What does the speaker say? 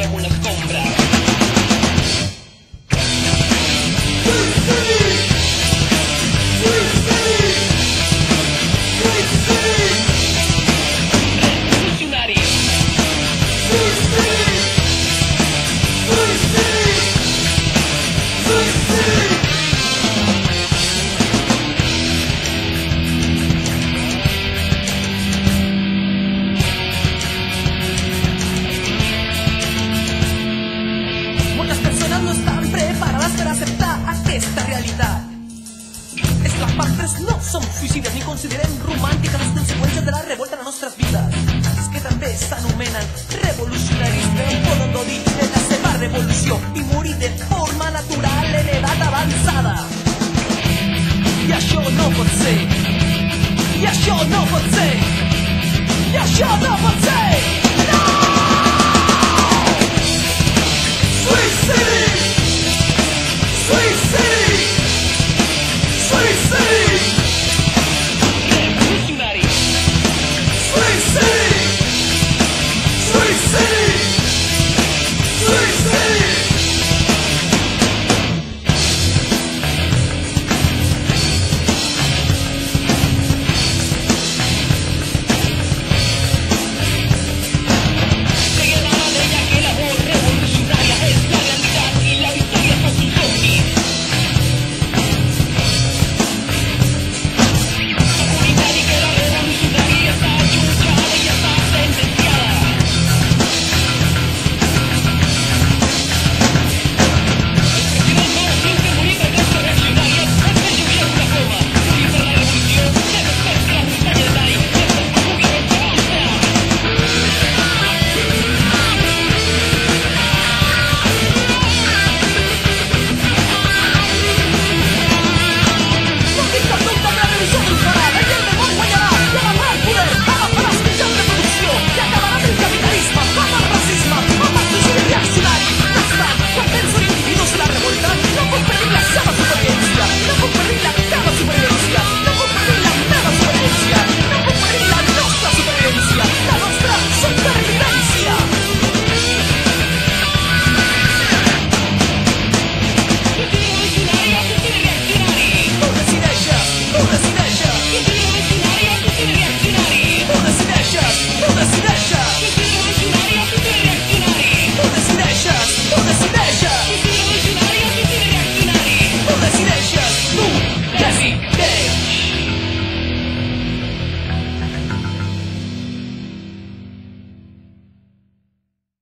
tremo l'escombra. Revolucionari. Moltes persones no estan preparades per acceptar aquesta realitat. És que les partes no som suïcides ni considerem romàntiques les conseqüències de la revolta en les nostres vides. És que també s'anomenen revolucionaris, però poden gaudir de la seva revolució i morir de forma natural en edat avançada. I això no pot ser. I això no pot ser. I això no pot ser.